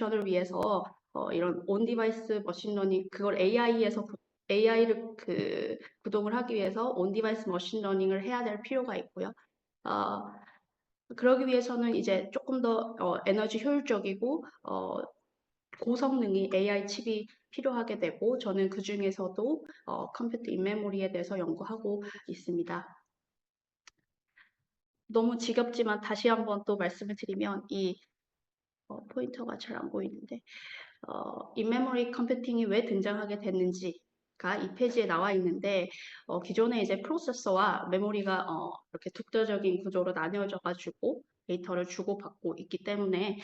을 위해서 이런 온 디바이스 머신러닝 그걸 AI를 구동을 하기 위해서 온 디바이스 머신러닝을 해야 될 필요가 있고요. 그러기 위해서는 이제 조금 더 에너지 효율적이고 고성능의 AI 칩이 필요하게 되고 저는 그 중에서도 컴퓨터 인메모리에 대해서 연구하고 있습니다. 너무 지겹지만 다시 한번 또 말씀을 드리면 이 포인터가 잘 안 보이는데 인메모리 컴퓨팅이 왜 등장하게 됐는지가 이 페이지에 나와 있는데 기존에 이제 프로세서와 메모리가 이렇게 독자적인 구조로 나뉘어져 가지고 데이터를 주고받고 있기 때문에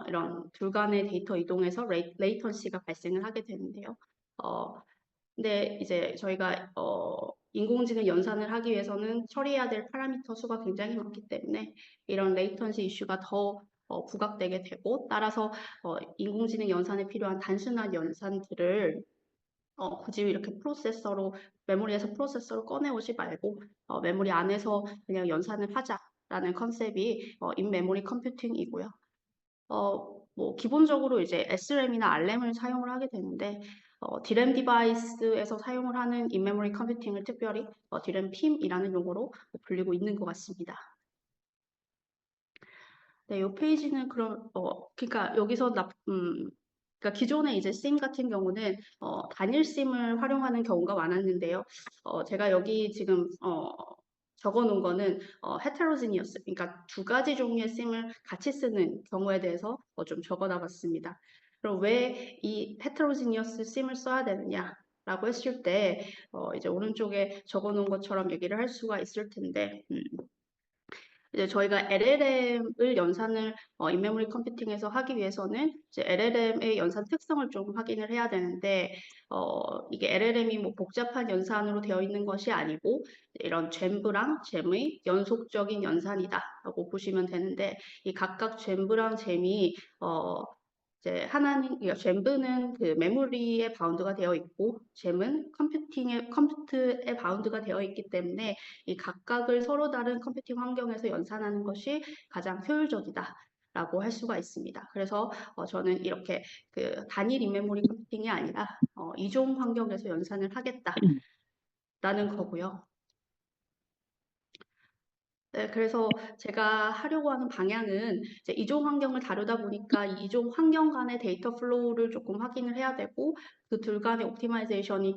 이런 둘 간의 데이터 이동에서 레이턴시가 발생을 하게 되는데요. 근데 이제 저희가 인공지능 연산을 하기 위해서는 처리해야 될 파라미터 수가 굉장히 많기 때문에 이런 레이턴시 이슈가 더 부각되게 되고 따라서 인공지능 연산에 필요한 단순한 연산들을 굳이 이렇게 메모리에서 프로세서로 꺼내오지 말고 메모리 안에서 그냥 연산을 하자라는 컨셉이 인메모리 컴퓨팅이고요. 뭐 기본적으로 이제 SRAM이나 RRAM을 사용을 하게 되는데 DRAM 디바이스에서 사용을 하는 인메모리 컴퓨팅을 특별히 DRAM PIM이라는 용어로 불리고 있는 것 같습니다. 네, 이 페이지는 그럼 그러니까 여기서 그러니까 기존의 이제 심 같은 경우는 단일 심을 활용하는 경우가 많았는데요. 제가 여기 지금 적어 놓은 거는 heterogeneous, 그러니까 두 가지 종류의 심을 같이 쓰는 경우에 대해서 좀 적어놔 봤습니다. 그럼 왜 이 heterogeneous 심을 써야 되느냐라고 했을 때 이제 오른쪽에 적어 놓은 것처럼 얘기를 할 수가 있을 텐데 이제 저희가 LLM을 연산을 인메모리 컴퓨팅에서 하기 위해서는 이제 LLM의 연산 특성을 좀 확인을 해야 되는데 이게 LLM이 뭐 복잡한 연산으로 되어 있는 것이 아니고 이런 잼브랑 잼의 연속적인 연산이다라고 보시면 되는데 이 각각 잼브랑 잼이 이제 그러니까 잼브는 그 메모리에 바운드가 되어 있고 잼은 컴퓨트에 바운드가 되어 있기 때문에 이 각각을 서로 다른 컴퓨팅 환경에서 연산하는 것이 가장 효율적이다라고 할 수가 있습니다. 그래서 저는 이렇게 그 단일 인메모리 컴퓨팅이 아니라 이종 환경에서 연산을 하겠다라는 거고요. 네, 그래서 제가 하려고 하는 방향은 이제 이종 환경을 다루다 보니까 이 이종 환경 간의 데이터 플로우를 조금 확인을 해야 되고 그 둘 간의 옵티마이제이션이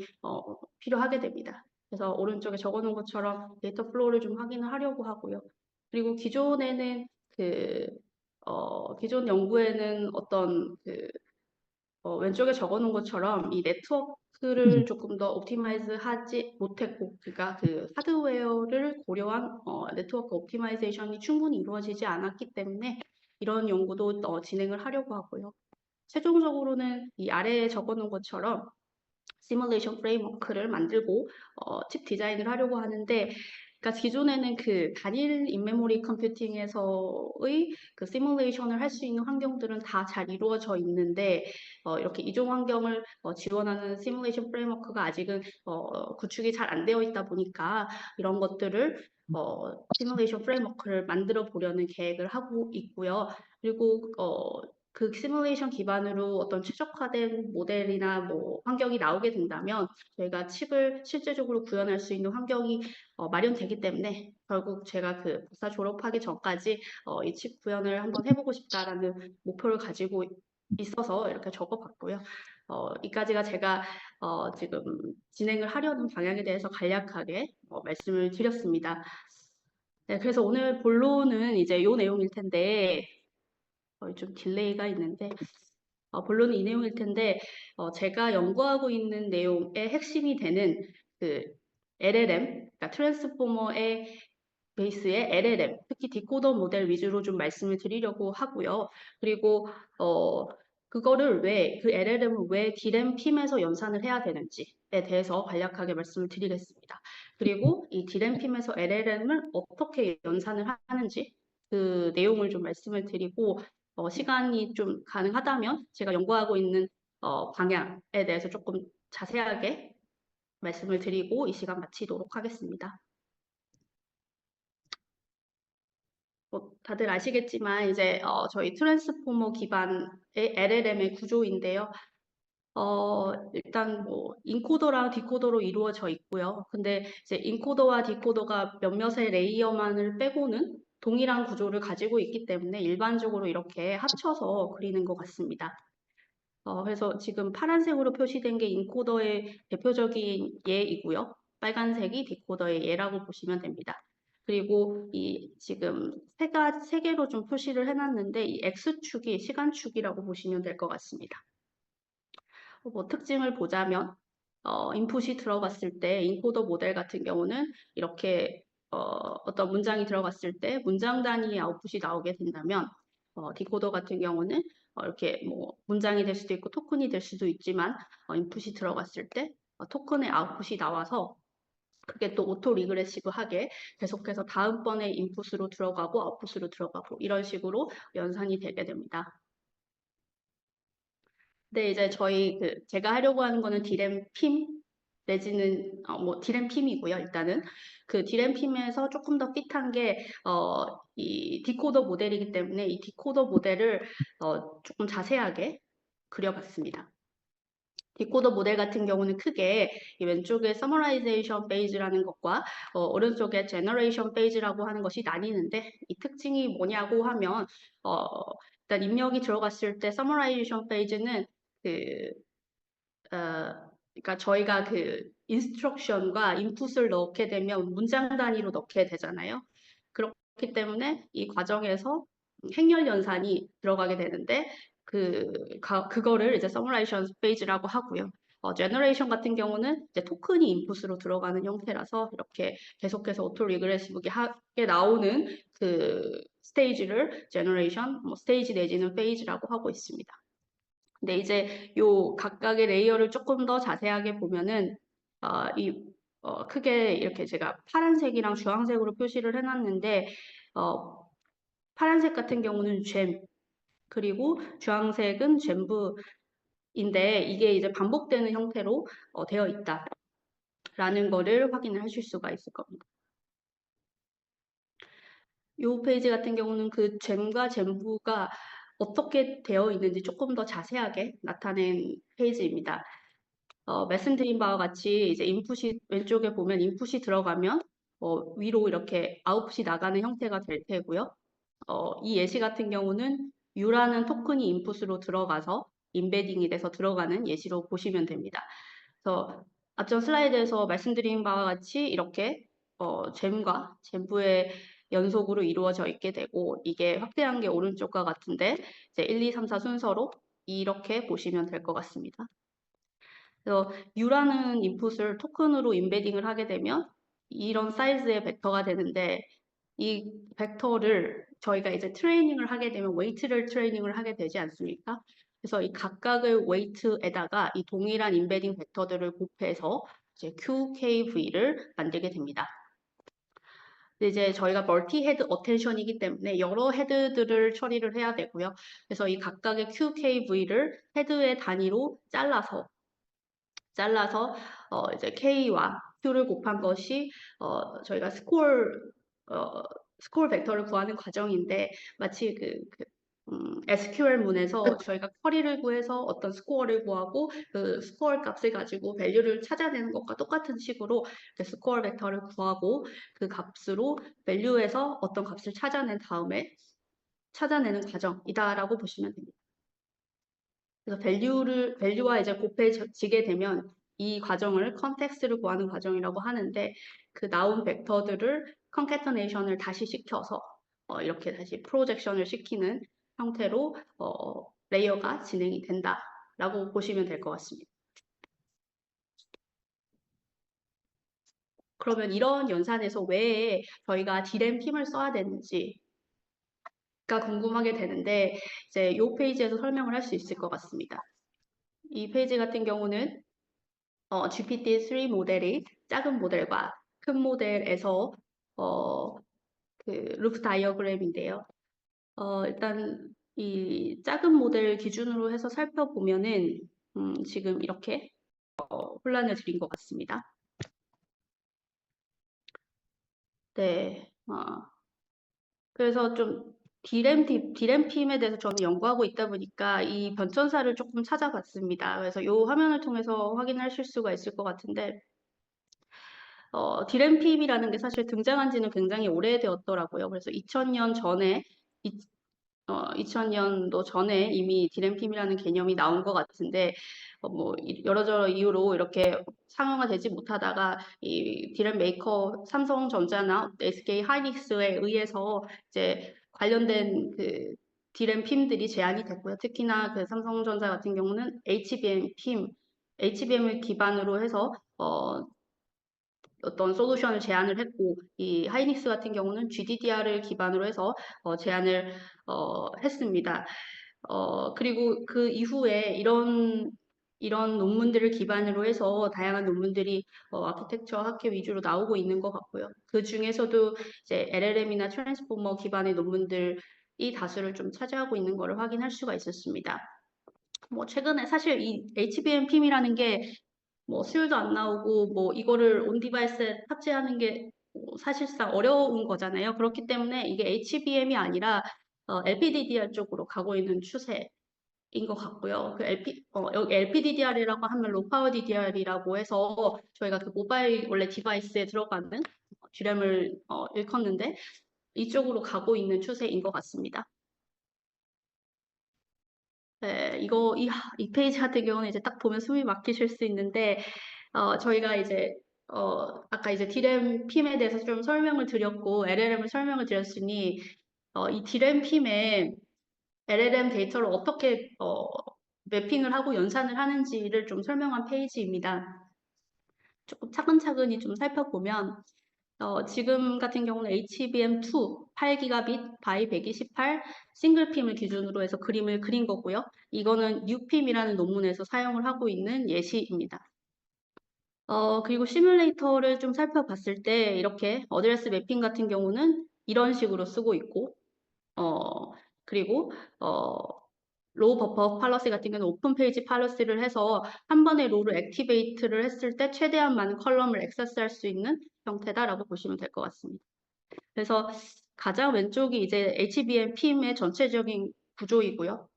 필요하게 됩니다. 그래서 오른쪽에 적어 놓은 것처럼 데이터 플로우를 좀 확인을 하려고 하고요. 그리고 기존 연구에는 어떤 왼쪽에 적어 놓은 것처럼 이 네트워크를 조금 더 옵티마이즈 하지 못했고, 그러니까 그 하드웨어를 고려한 네트워크 옵티마이제이션이 충분히 이루어지지 않았기 때문에 이런 연구도 진행을 하려고 하고요. 최종적으로는 이 아래에 적어 놓은 것처럼 시뮬레이션 프레임워크를 만들고 칩 디자인을 하려고 하는데 그러니까 기존에는 그 단일 인메모리 컴퓨팅에서의 그 시뮬레이션을 할 수 있는 환경들은 다 잘 이루어져 있는데 이렇게 이종 환경을 지원하는 시뮬레이션 프레임워크가 아직은 구축이 잘 안 되어 있다 보니까 이런 것들을 시뮬레이션 프레임워크를 만들어 보려는 계획을 하고 있고요. 그리고 그 시뮬레이션 기반으로 어떤 최적화된 모델이나 뭐 환경이 나오게 된다면 저희가 칩을 실제적으로 구현할 수 있는 환경이 마련되기 때문에 결국 제가 그 박사 졸업하기 전까지 이 칩 구현을 한번 해보고 싶다라는 목표를 가지고 있어서 이렇게 적어봤고요. 이까지가 제가 지금 진행을 하려는 방향에 대해서 간략하게 말씀을 드렸습니다. 네, 그래서 오늘 본론은 이제 요 내용일 텐데 좀 딜레이가 있는데 본론은 이 내용일 텐데 제가 연구하고 있는 내용의 핵심이 되는 그 LLM, 그러니까 트랜스포머의 베이스의 LLM, 특히 디코더 모델 위주로 좀 말씀을 드리려고 하고요. 그리고 그거를 그 LLM을 왜 DRAM 핌에서 연산을 해야 되는지에 대해서 간략하게 말씀을 드리겠습니다. 그리고 이 DRAM 핌에서 LLM을 어떻게 연산을 하는지 그 내용을 좀 말씀을 드리고 시간이 좀 가능하다면 제가 연구하고 있는 방향에 대해서 조금 자세하게 말씀을 드리고 이 시간 마치도록 하겠습니다. 뭐 다들 아시겠지만 이제 저희 트랜스포머 기반의 LLM의 구조인데요. 일단 뭐 인코더랑 디코더로 이루어져 있고요. 근데 이제 인코더와 디코더가 몇몇의 레이어만을 빼고는 동일한 구조를 가지고 있기 때문에 일반적으로 이렇게 합쳐서 그리는 것 같습니다. 그래서 지금 파란색으로 표시된 게 인코더의 대표적인 예이고요. 빨간색이 디코더의 예라고 보시면 됩니다. 그리고 이 지금 세 개로 좀 표시를 해놨는데 이 X축이 시간축이라고 보시면 될 것 같습니다. 뭐 특징을 보자면 인풋이 들어갔을 때 인코더 모델 같은 경우는 이렇게 어떤 문장이 들어갔을 때 문장 단위의 아웃풋이 나오게 된다면 디코더 같은 경우는 이렇게 뭐 문장이 될 수도 있고 토큰이 될 수도 있지만 인풋이 들어갔을 때 토큰의 아웃풋이 나와서 그게 또 오토 리그레시브하게 계속해서 다음번에 인풋으로 들어가고 아웃풋으로 들어가고 이런 식으로 연산이 되게 됩니다. 근데 이제 저희 제가 하려고 하는 거는 디램핌 내지는 뭐 디램핌이고요. 일단은 그 디램핌에서 조금 더 핏한 게 이 디코더 모델이기 때문에 이 디코더 모델을 조금 자세하게 그려봤습니다. 디코더 모델 같은 경우는 크게 이 왼쪽에 서머라이제이션 페이지라는 것과 오른쪽에 제너레이션 페이지라고 하는 것이 나뉘는데 이 특징이 뭐냐고 하면 일단 입력이 들어갔을 때 서머라이제이션 페이지는 그 그러니까 저희가 그 인스트럭션과 인풋을 넣게 되면 문장 단위로 넣게 되잖아요. 그렇기 때문에 이 과정에서 행렬 연산이 들어가게 되는데 그거를 이제 서머라이션 페이지라고 하고요. 제너레이션 같은 경우는 이제 토큰이 인풋으로 들어가는 형태라서 이렇게 계속해서 오토 리그레시브하게 하게 나오는 그 스테이지를 제너레이션, 뭐 스테이지 내지는 페이지라고 하고 있습니다. 근데 이제 요 각각의 레이어를 조금 더 자세하게 보면은 크게 이렇게 제가 파란색이랑 주황색으로 표시를 해놨는데 파란색 같은 경우는 잼 그리고 주황색은 잼부인데 이게 이제 반복되는 형태로 되어 있다라는 거를 확인을 하실 수가 있을 겁니다. 이 페이지 같은 경우는 그 잼과 잼부가 어떻게 되어 있는지 조금 더 자세하게 나타낸 페이지입니다. 말씀드린 바와 같이 이제 인풋이 왼쪽에 보면 인풋이 들어가면 위로 이렇게 아웃풋이 나가는 형태가 될 테고요. 이 예시 같은 경우는 U라는 토큰이 인풋으로 들어가서 임베딩이 돼서 들어가는 예시로 보시면 됩니다. 그래서 앞전 슬라이드에서 말씀드린 바와 같이 이렇게 잼과 잼부의 연속으로 이루어져 있게 되고 이게 확대한 게 오른쪽과 같은데 이제 1, 2, 3, 4 순서로 이렇게 보시면 될 것 같습니다. 그래서 U라는 인풋을 토큰으로 임베딩을 하게 되면 이런 사이즈의 벡터가 되는데 이 벡터를 저희가 이제 트레이닝을 하게 되면 웨이트를 트레이닝을 하게 되지 않습니까? 그래서 이 각각의 웨이트에다가 이 동일한 임베딩 벡터들을 곱해서 이제 QKV를 만들게 됩니다. 이제 저희가 멀티 헤드 어텐션이기 때문에 여러 헤드들을 처리를 해야 되고요. 그래서 이 각각의 QKV를 헤드의 단위로 잘라서 이제 K와 Q를 곱한 것이 저희가 스코어 벡터를 구하는 과정인데 마치 SQL 문에서 저희가 쿼리를 구해서 어떤 스코어를 구하고 그 스코어 값을 가지고 밸류를 찾아내는 것과 똑같은 식으로 스코어 벡터를 구하고 그 값으로 밸류에서 어떤 값을 찾아낸 다음에 찾아내는 과정이다라고 보시면 됩니다. 그래서 밸류와 이제 곱해지게 되면 이 과정을 컨텍스트를 구하는 과정이라고 하는데 그 나온 벡터들을 컨캐터네이션을 다시 시켜서 이렇게 다시 프로젝션을 시키는 형태로 레이어가 진행이 된다라고 보시면 될 것 같습니다. 그러면 이런 연산에서 왜 저희가 디램핌을 써야 되는지가 궁금하게 되는데 이제 이 페이지에서 설명을 할 수 있을 것 같습니다. 이 페이지 같은 경우는 GPT-3 모델이 작은 모델과 큰 모델에서 그 루프 다이어그램인데요. 일단 이 작은 모델 기준으로 해서 살펴보면은 지금 이렇게 혼란을 드린 것 같습니다. 네, 그래서 좀 디램핌에 대해서 저는 연구하고 있다 보니까 이 변천사를 조금 찾아봤습니다. 그래서 이 화면을 통해서 확인하실 수가 있을 것 같은데, 디램핌이라는 게 사실 등장한 지는 굉장히 오래되었더라고요. 그래서 2000년 전에, 2000년도 전에 이미 디램핌이라는 개념이 나온 것 같은데, 뭐, 여러저러 이유로 이렇게 상용화되지 못하다가 이 디램 메이커 삼성전자나 SK 하이닉스에 의해서 이제 관련된 그 디램 핌들이 제한이 됐고요. 특히나 그 삼성전자 같은 경우는 HBM을 기반으로 해서 어떤 솔루션을 제안을 했고, 이 하이닉스 같은 경우는 GDDR을 기반으로 해서 제안을 했습니다. 그리고 그 이후에 이런 논문들을 기반으로 해서 다양한 논문들이 아키텍처 학회 위주로 나오고 있는 것 같고요. 그 중에서도 이제 LLM이나 트랜스포머 기반의 논문들이 다수를 좀 차지하고 있는 것을 확인할 수가 있었습니다. 뭐 최근에 사실 이 HBM 핌이라는 게 뭐 수율도 안 나오고 뭐 이거를 온 디바이스에 탑재하는 게 사실상 어려운 거잖아요. 그렇기 때문에 이게 HBM이 아니라 LPDDR 쪽으로 가고 있는 추세인 것 같고요. 그 여기 LPDDR이라고 하면 로우 파워 DDR이라고 해서 저희가 그 모바일 원래 디바이스에 들어가는 D램을 일컫는데 이쪽으로 가고 있는 추세인 것 같습니다. 네, 이 페이지 같은 경우는 이제 딱 보면 숨이 막히실 수 있는데, 저희가 이제, 아까 이제 디램 핌에 대해서 좀 설명을 드렸고, LLM을 설명을 드렸으니, 이 디램 핌에 LLM 데이터를 어떻게, 매핑을 하고 연산을 하는지를 좀 설명한 페이지입니다. 조금 차근차근히 좀 살펴보면, 지금 같은 경우는 HBM2 8기가빗 바이 128 싱글핌을 기준으로 해서 그림을 그린 거고요. 이거는 UPIM이라는 논문에서 사용을 하고 있는 예시입니다. 그리고 시뮬레이터를 좀 살펴봤을 때 이렇게 어드레스 매핑 같은 경우는 이런 식으로 쓰고 있고, 그리고 로우 버퍼 팔러시 같은 경우는 오픈 페이지 팔러시를 해서 한 번에 로우를 액티베이트를 했을 때 최대한 많은 컬럼을 액세스할 수 있는 형태다라고 보시면 될 것 같습니다. 그래서 가장 왼쪽이 이제 HBM 핌의 전체적인 구조이고요.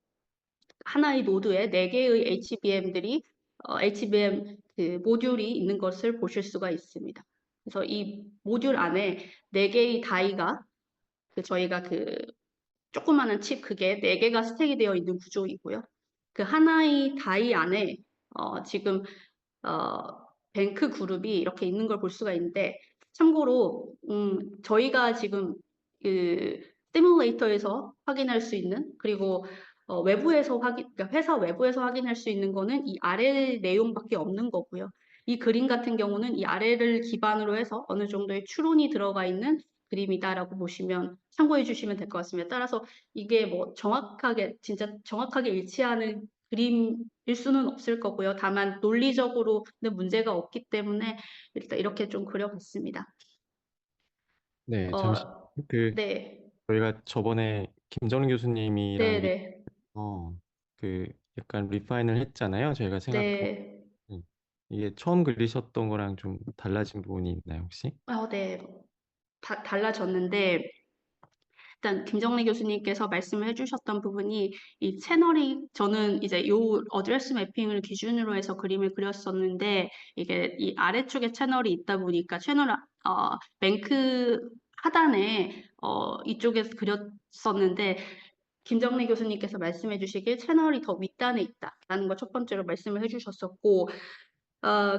하나의 노드에 4개의 HBM들이 HBM 그 모듈이 있는 것을 보실 수가 있습니다. 그래서 이 모듈 안에 4개의 다이가 저희가 그 조그마한 칩 그게 4개가 스택이 되어 있는 구조이고요. 그 하나의 다이 안에 지금 뱅크 그룹이 이렇게 있는 걸 볼 수가 있는데 참고로 저희가 지금 그 시뮬레이터에서 확인할 수 있는 그리고 외부에서 그러니까 회사 외부에서 확인할 수 있는 거는 이 아래 내용밖에 없는 거고요. 이 그림 같은 경우는 이 아래를 기반으로 해서 어느 정도의 추론이 들어가 있는 그림이다라고 보시면 참고해 주시면 될 것 같습니다. 따라서 이게 뭐 진짜 정확하게 일치하는 그림일 수는 없을 거고요. 다만 논리적으로는 문제가 없기 때문에 일단 이렇게 좀 그려봤습니다. 네, 잠시 어, 그 네, 저희가 저번에 김정린 네, 교수님이랑 네, 그 약간 리파인을 했잖아요. 저희가 생각한 네, 이게 처음 그리셨던 거랑 좀 달라진 부분이 있나요, 혹시? 네, 달라졌는데 일단 김정리 교수님께서 말씀을 해주셨던 부분이 이 채널이 저는 이제 요 어드레스 매핑을 기준으로 해서 그림을 그렸었는데 이게 이 아래쪽에 채널이 있다 보니까 뱅크 하단에 이쪽에 그렸었는데 김정리 교수님께서 말씀해 주시길 채널이 더 윗단에 있다라는 걸 첫 번째로 말씀을 해주셨었고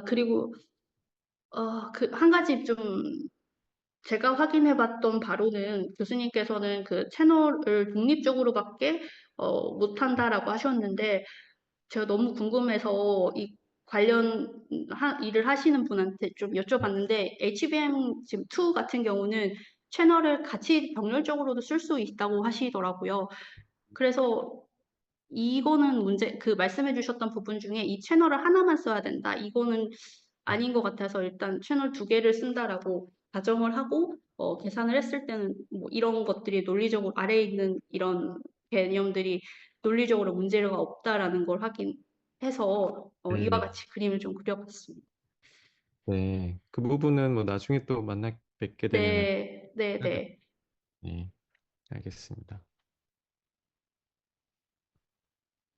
그리고 그 한 가지 좀 제가 확인해봤던 바로는 교수님께서는 그 채널을 독립적으로밖에 못한다라고 하셨는데 제가 너무 궁금해서 이 관련 일을 하시는 분한테 좀 여쭤봤는데 HBM 지금 2 같은 경우는 채널을 같이 병렬적으로도 쓸 수 있다고 하시더라고요. 그래서 이거는 그 말씀해 주셨던 부분 중에 이 채널을 하나만 써야 된다. 이거는 아닌 것 같아서 일단 채널 2개를 쓴다라고 가정을 하고 계산을 했을 때는 뭐 이런 것들이 논리적으로 아래에 있는 이런 개념들이 논리적으로 문제가 없다라는 걸 확인해서 이와 음, 같이 그림을 좀 그려봤습니다. 네, 그 부분은 뭐 나중에 또 만나 뵙게 되면은 네, 네, 네. 네. 알겠습니다.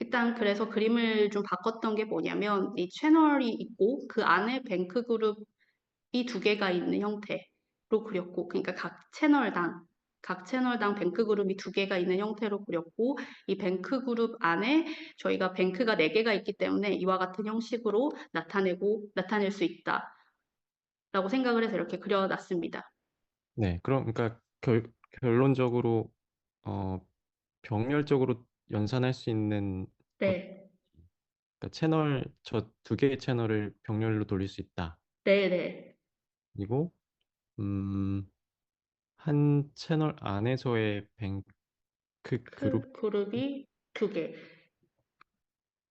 일단 그래서 그림을 좀 바꿨던 게 뭐냐면 이 채널이 있고 그 안에 뱅크 그룹이 두 개가 있는 형태로 그렸고 그러니까 각 채널당 뱅크 그룹이 두 개가 있는 형태로 그렸고 이 뱅크 그룹 안에 저희가 뱅크가 네 개가 있기 때문에 이와 같은 형식으로 나타낼 수 있다라고 생각을 해서 이렇게 그려놨습니다. 네, 그럼 그러니까 결론적으로 어, 병렬적으로 연산할 수 있는 것, 네, 그러니까 저 두 개의 채널을 병렬로 돌릴 수 있다. 네, 네. 그리고 음, 한 채널 안에서의 그룹, 그룹이 두 개.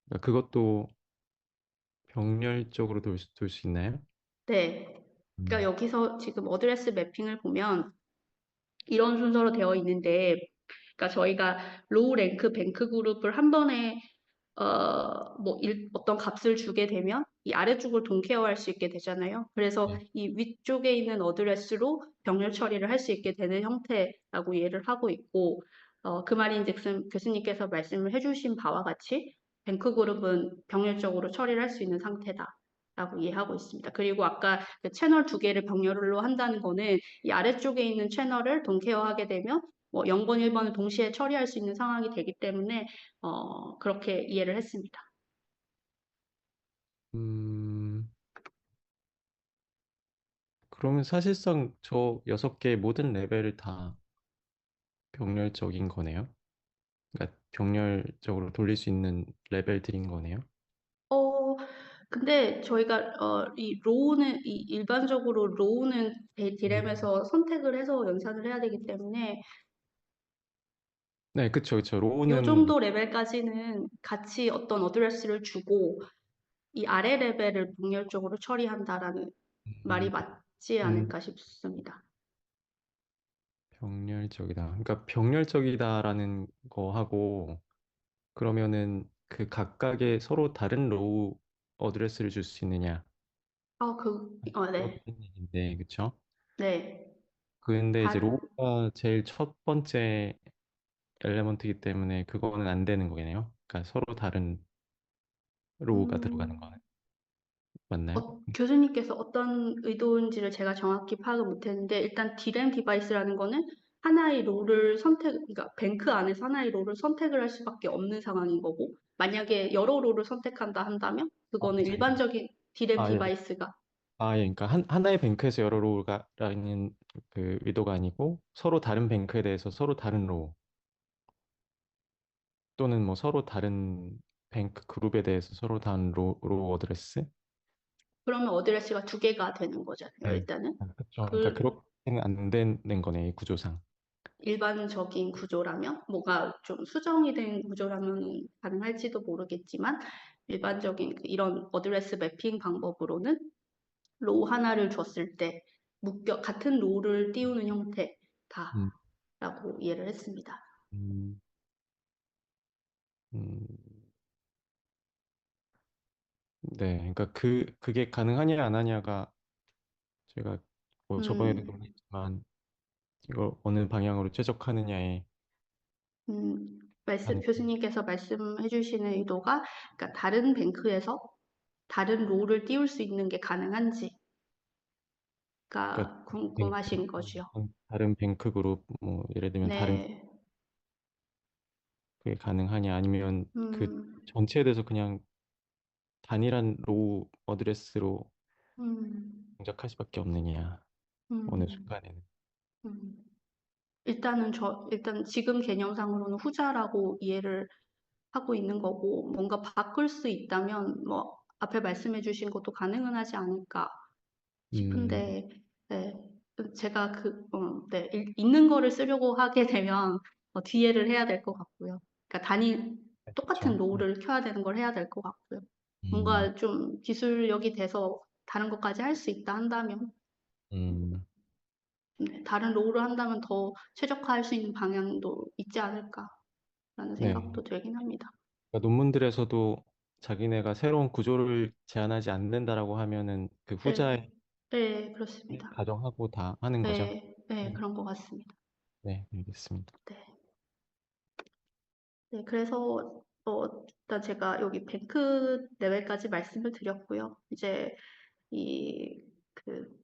그러니까 그것도 병렬적으로 돌 수 있나요? 네. 그러니까 음, 여기서 지금 어드레스 매핑을 보면 이런 순서로 되어 있는데, 그러니까 저희가 로우 랭크 뱅크 그룹을 한 번에 어떤 값을 주게 되면 이 아래쪽을 동케어할 수 있게 되잖아요. 그래서 네. 이 위쪽에 있는 어드레스로 병렬 처리를 할 수 있게 되는 형태라고 이해를 하고 있고, 그 말인즉슨 교수님께서 말씀을 해주신 바와 같이 뱅크 그룹은 병렬적으로 처리를 할 수 있는 상태다라고 이해하고 있습니다. 그리고 아까 그 채널 두 개를 병렬로 한다는 거는 이 아래쪽에 있는 채널을 동케어하게 되면 뭐 0번, 1번을 동시에 처리할 수 있는 상황이 되기 때문에 그렇게 이해를 했습니다. 음, 그러면 사실상 저 6개의 모든 레벨을 다 병렬적인 거네요. 그러니까 병렬적으로 돌릴 수 있는 레벨들인 거네요. 어, 근데 저희가 일반적으로 로우는 음. 디램에서 선택을 해서 연산을 해야 되기 때문에 네, 그쵸, 그쵸. 요 로우는 정도 레벨까지는 같이 어떤 어드레스를 주고 이 아래 레벨을 분열적으로 처리한다라는 말이 음, 맞지 음, 않을까 싶습니다. 병렬적이다. 그러니까 병렬적이다라는 거 하고 그러면은 그 각각의 서로 다른 로우 어드레스를 줄 수 있느냐? 네. 그런 얘기인데, 그쵸? 네. 근데 이제 다, 로우가 제일 첫 번째 엘레먼트이기 때문에 그거는 안 되는 거겠네요. 그러니까 서로 다른 로우가 들어가는 음, 거는 맞나요? 교수님께서 어떤 의도인지를 제가 정확히 파악을 못했는데 일단 디램 디바이스라는 거는 하나의 롤을 그러니까 뱅크 안에서 하나의 롤을 선택을 할 수밖에 없는 상황인 거고 만약에 여러 롤을 선택한다 한다면 그거는 그쵸. 그러니까 일반적인 디램 아, 예. 디바이스가 예. 그러니까 하나의 뱅크에서 여러 로우가라는 그 의도가 아니고 서로 다른 뱅크에 대해서 서로 다른 로우 또는 뭐 서로 다른 뱅크 그룹에 대해서 서로 다른 로우 어드레스? 그러면 어드레스가 두 개가 되는 거잖아요. 네. 일단은 그렇죠. 그러니까 그 그렇게는 안 되는 거네, 이 구조상. 일반적인 구조라면 뭐가 좀 수정이 된 구조라면 가능할지도 모르겠지만 일반적인 이런 어드레스 매핑 방법으로는 로우 하나를 줬을 때 같은 로우를 띄우는 음, 형태다라고 이해를 했습니다. 음, 음, 네. 그러니까 그게 가능하냐 안 하냐가 제가 뭐 저번에도 음, 논의했지만 이걸 어느 방향으로 최적화하느냐에 가는. 교수님께서 말씀해 주시는 의도가 그러니까 다른 뱅크에서 다른 로우를 띄울 수 있는 게 가능한지가 그러니까 궁금하신 거죠. 다른 뱅크 그룹 뭐 예를 들면 다른 네. 그게 가능하냐 아니면 그 음, 전체에 대해서 그냥 단일한 로우 어드레스로 음, 동작할 수밖에 없느냐 어느 음, 순간에는. 음. 일단 지금 개념상으로는 후자라고 이해를 하고 있는 거고, 뭔가 바꿀 수 있다면, 뭐, 앞에 말씀해 주신 것도 가능은 하지 않을까 음, 싶은데, 네, 제가 네, 있는 거를 쓰려고 하게 되면, 뒤에를 해야 될 것 같고요. 그러니까 똑같은 그렇죠. 로우를 켜야 되는 걸 해야 될 것 같고요. 음, 뭔가 좀 기술력이 돼서 다른 것까지 할 수 있다 한다면, 음, 네, 다른 로우를 한다면 더 최적화할 수 있는 방향도 있지 않을까라는 네. 생각도 들긴 합니다. 그러니까 논문들에서도 자기네가 새로운 구조를 제안하지 않는다라고 하면은 그 네, 후자에 네, 그렇습니다. 가정하고 다 하는 거죠. 네, 네, 네. 그런 것 같습니다. 네, 알겠습니다. 네. 네, 그래서 일단 제가 여기 뱅크 레벨까지 말씀을 드렸고요. 이제 이그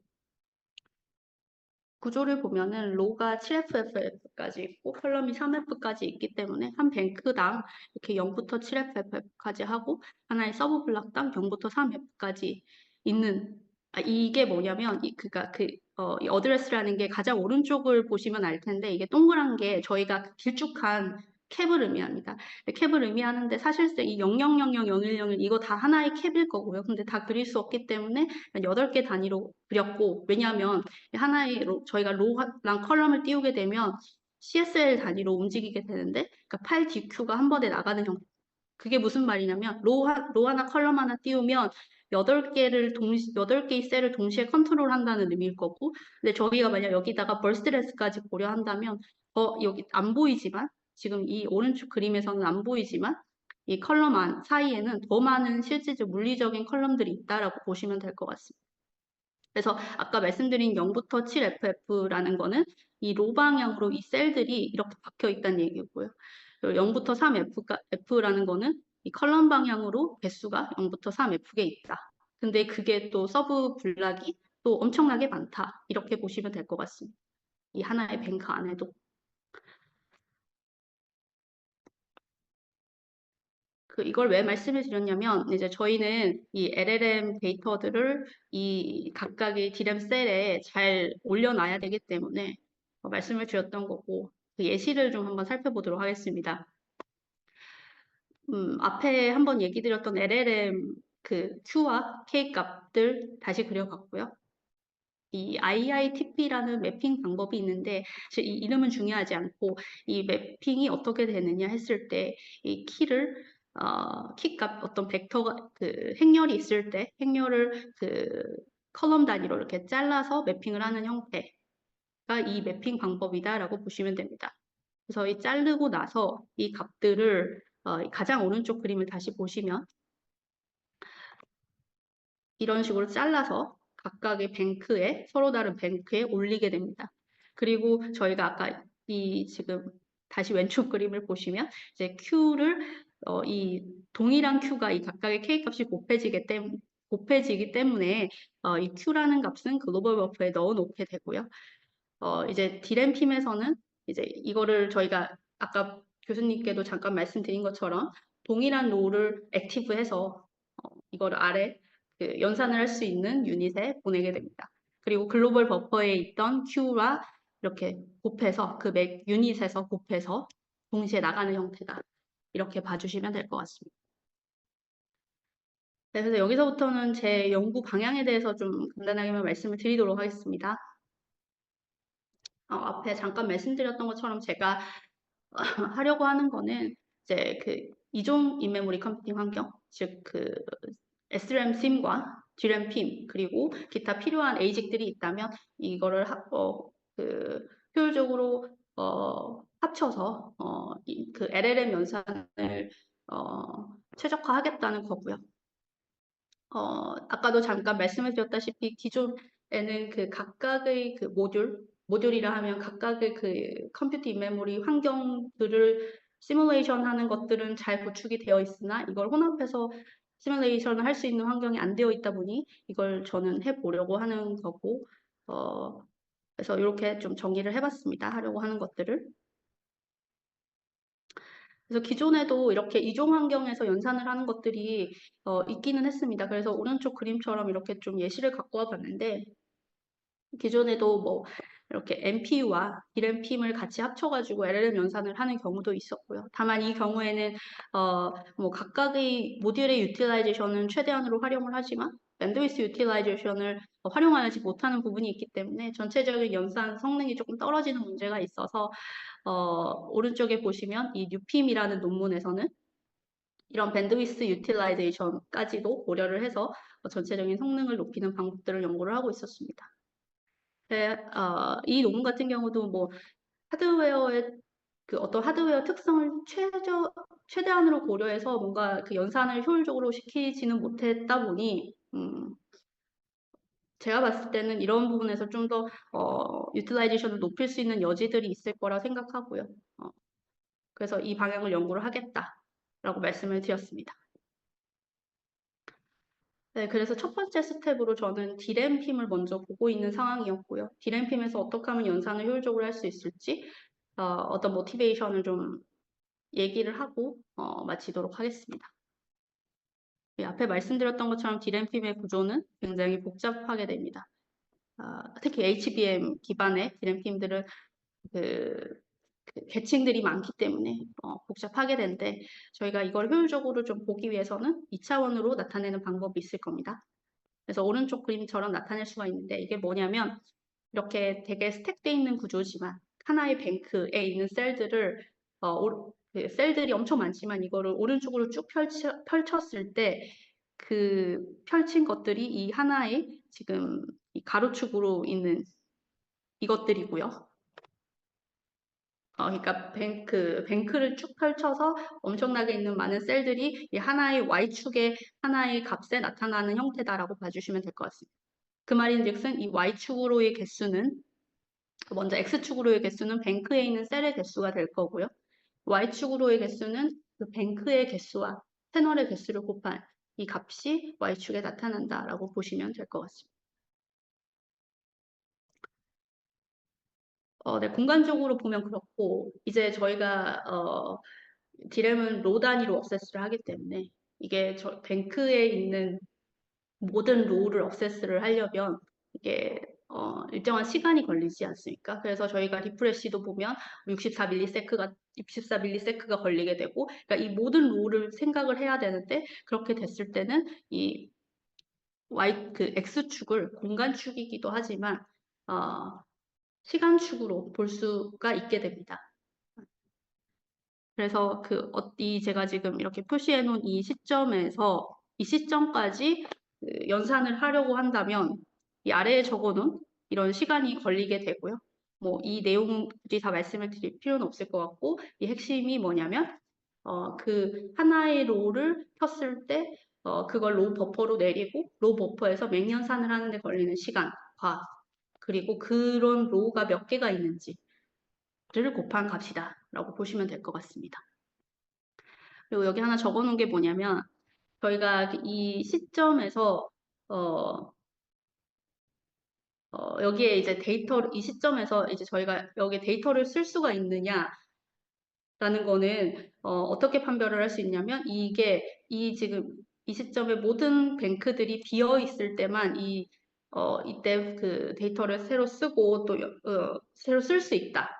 구조를 보면은 로가 7FFF까지 있고 컬럼이 3F까지 있기 때문에 한 뱅크당 이렇게 0부터 7FF까지 하고 하나의 서브 블락당 0부터 3F까지 있는 이게 뭐냐면 그러니까 이 어드레스라는 게 가장 오른쪽을 보시면 알 텐데 이게 동그란 게 저희가 길쭉한 캡을 의미합니다. 캡을 의미하는데 사실상 이 00000101 이거 다 하나의 캡일 거고요. 근데 다 그릴 수 없기 때문에 8개 단위로 그렸고 왜냐하면 하나의 저희가 로랑 컬럼을 띄우게 되면 CSL 단위로 움직이게 되는데 그러니까 파일 DQ가 한 번에 나가는 형태. 그게 무슨 말이냐면 로 하나 컬럼 하나 띄우면 8개의 셀을 동시에 컨트롤한다는 의미일 거고 근데 저희가 만약 여기다가 벌스트레스까지 고려한다면 여기 안 보이지만 지금 이 오른쪽 그림에서는 안 보이지만 이 컬럼 사이에는 더 많은 실질적 물리적인 컬럼들이 있다라고 보시면 될 것 같습니다. 그래서 아까 말씀드린 0부터 7FF라는 거는 이 로 방향으로 이 셀들이 이렇게 박혀 있다는 얘기고요. 0부터 3F라는 거는 이 컬럼 방향으로 개수가 0부터 3F에 있다. 근데 그게 또 서브 블락이 또 엄청나게 많다. 이렇게 보시면 될 것 같습니다. 이 하나의 뱅크 안에도. 이걸 왜 말씀을 드렸냐면, 이제 저희는 이 LLM 데이터들을 이 각각의 디램 셀에 잘 올려놔야 되기 때문에 말씀을 드렸던 거고, 그 예시를 좀 한번 살펴보도록 하겠습니다. 앞에 한번 얘기 드렸던 LLM Q와 K 값들 다시 그려봤고요. 이 IITP라는 매핑 방법이 있는데 이 이름은 중요하지 않고 이 매핑이 어떻게 되느냐 했을 때 이 키를 키값 어떤 벡터가 행렬이 있을 때 행렬을 컬럼 단위로 이렇게 잘라서 매핑을 하는 형태가 이 매핑 방법이다라고 보시면 됩니다. 그래서 이 자르고 나서 이 값들을 가장 오른쪽 그림을 다시 보시면 이런 식으로 잘라서 각각의 뱅크에 서로 다른 뱅크에 올리게 됩니다. 그리고 저희가 아까 지금 다시 왼쪽 그림을 보시면 이제 Q를 이 동일한 Q가 이 각각의 K 값이 곱해지기 때문에 이 Q라는 값은 글로벌 버퍼에 넣어 놓게 되고요. 이제 디램핌에서는 이제 이거를 저희가 아까 교수님께도 잠깐 말씀드린 것처럼 동일한 롤을 액티브해서 이거를 아래 연산을 할 수 있는 유닛에 보내게 됩니다. 그리고 글로벌 버퍼에 있던 Q와 이렇게 곱해서 맥 유닛에서 곱해서 동시에 나가는 형태다. 이렇게 봐주시면 될 것 같습니다. 네, 그래서 여기서부터는 제 연구 방향에 대해서 좀 간단하게만 말씀을 드리도록 하겠습니다. 앞에 잠깐 말씀드렸던 것처럼 제가 하려고 하는 거는 이제 이종 인메모리 컴퓨팅 환경, 즉 SRAM 심과 DRAM 핌 그리고 기타 필요한 에이직들이 있다면 이거를 효율적으로 합쳐서 LLM 연산을 최적화하겠다는 거고요. 아까도 잠깐 말씀을 드렸다시피 기존에는 각각의 모듈이라 하면 각각의 컴퓨터 인메모리 환경들을 시뮬레이션 하는 것들은 잘 구축이 되어 있으나 이걸 혼합해서 시뮬레이션을 할 수 있는 환경이 안 되어 있다 보니 이걸 저는 해보려고 하는 거고, 그래서 이렇게 좀 정리를 해봤습니다. 하려고 하는 것들을. 그래서 기존에도 이렇게 이종 환경에서 연산을 하는 것들이 있기는 했습니다. 그래서 오른쪽 그림처럼 이렇게 좀 예시를 갖고 와봤는데 기존에도 뭐 이렇게 NPU와 DRAM-P을 같이 합쳐가지고 LLM 연산을 하는 경우도 있었고요. 다만 이 경우에는 뭐 각각의 모듈의 유틸라이제이션은 최대한으로 활용을 하지만 밴드위스 유틸라이제이션을 활용하지 못하는 부분이 있기 때문에 전체적인 연산 성능이 조금 떨어지는 문제가 있어서 오른쪽에 보시면 이 뉴핌이라는 논문에서는 이런 밴드위스 유틸라이제이션까지도 고려를 해서 전체적인 성능을 높이는 방법들을 연구를 하고 있었습니다. 네, 이 논문 같은 경우도 뭐 하드웨어의 어떤 하드웨어 특성을 최대한으로 고려해서 뭔가 연산을 효율적으로 시키지는 못했다 보니 제가 봤을 때는 이런 부분에서 좀 더 유틸라이제이션을 높일 수 있는 여지들이 있을 거라 생각하고요. 그래서 이 방향을 연구를 하겠다라고 말씀을 드렸습니다. 네, 그래서 첫 번째 스텝으로 저는 디램핌을 먼저 보고 있는 상황이었고요. 디램핌에서 어떻게 하면 연산을 효율적으로 할 수 있을지 어떤 모티베이션을 좀 얘기를 하고 마치도록 하겠습니다. 네, 앞에 말씀드렸던 것처럼 디램핌의 구조는 굉장히 복잡하게 됩니다. 특히 HBM 기반의 디램핌들은 그 계층들이 많기 때문에 복잡하게 되는데 저희가 이걸 효율적으로 좀 보기 위해서는 2차원으로 나타내는 방법이 있을 겁니다. 그래서 오른쪽 그림처럼 나타낼 수가 있는데 이게 뭐냐면 이렇게 되게 스택되어 있는 구조지만 하나의 뱅크에 있는 셀들을 그 셀들이 엄청 많지만 이거를 오른쪽으로 쭉 펼쳤을 때 그 펼친 것들이 이 하나의 지금 이 가로축으로 있는 이것들이고요. 그러니까 뱅크를 쭉 펼쳐서 엄청나게 있는 많은 셀들이 이 하나의 Y축의 하나의 값에 나타나는 형태다라고 봐주시면 될 것 같습니다. 그 말인즉슨 이 Y축으로의 개수는 먼저 X축으로의 개수는 뱅크에 있는 셀의 개수가 될 거고요. Y축으로의 개수는 그 뱅크의 개수와 패널의 개수를 곱한 이 값이 Y축에 나타난다라고 보시면 될 것 같습니다. 네, 공간적으로 보면 그렇고 이제 저희가 디램은 로 단위로 억세스를 하기 때문에 이게 뱅크에 있는 모든 로우를 억세스를 하려면 이게 일정한 시간이 걸리지 않습니까? 그래서 저희가 리프레시도 보면 64ms가 걸리게 되고, 그러니까 이 모든 로우를 생각을 해야 되는데 그렇게 됐을 때는 이 그 x축을 공간축이기도 하지만 시간축으로 볼 수가 있게 됩니다. 그래서 이 제가 지금 이렇게 표시해 놓은 이 시점에서 이 시점까지 연산을 하려고 한다면 이 아래에 적어 놓은 이런 시간이 걸리게 되고요. 뭐 이 내용들이 다 말씀을 드릴 필요는 없을 것 같고 이 핵심이 뭐냐면 그 하나의 로우를 켰을 때 그걸 로우 버퍼로 내리고 로우 버퍼에서 맹연산을 하는 데 걸리는 시간과 그리고 그런 로우가 몇 개가 있는지를 곱한 값이다 라고 보시면 될 것 같습니다. 그리고 여기 하나 적어 놓은 게 뭐냐면 저희가 이 시점에서 여기에 이제 이 시점에서 이제 저희가 여기 데이터를 쓸 수가 있느냐라는 거는 어떻게 판별을 할 수 있냐면 이게 지금 이 시점에 모든 뱅크들이 비어 있을 때만 이때 그 데이터를 새로 쓰고 또 새로 쓸 수 있다.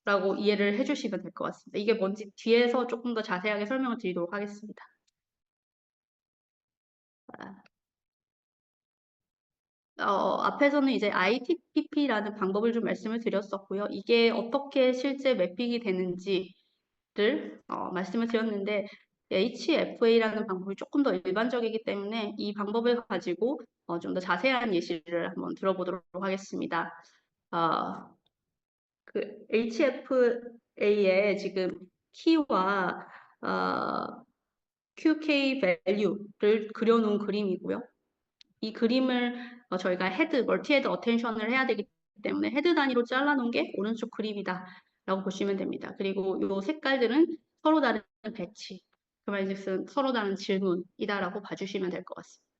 라고 이해를 해주시면 될 것 같습니다. 이게 뭔지 뒤에서 조금 더 자세하게 설명을 드리도록 하겠습니다. 앞에서는 이제 ITPP라는 방법을 좀 말씀을 드렸었고요. 이게 어떻게 실제 매핑이 되는지를 말씀을 드렸는데 HFA라는 방법이 조금 더 일반적이기 때문에 이 방법을 가지고 좀 더 자세한 예시를 한번 들어보도록 하겠습니다. 그 HFA의 지금 키와 QK value를 그려놓은 그림이고요. 이 그림을 저희가 멀티 헤드 어텐션을 해야 되기 때문에 헤드 단위로 잘라놓은 게 오른쪽 그림이다 라고 보시면 됩니다. 그리고 이 색깔들은 서로 다른 배치, 그 말즉슨 서로 다른 질문이다 라고 봐주시면 될 것 같습니다.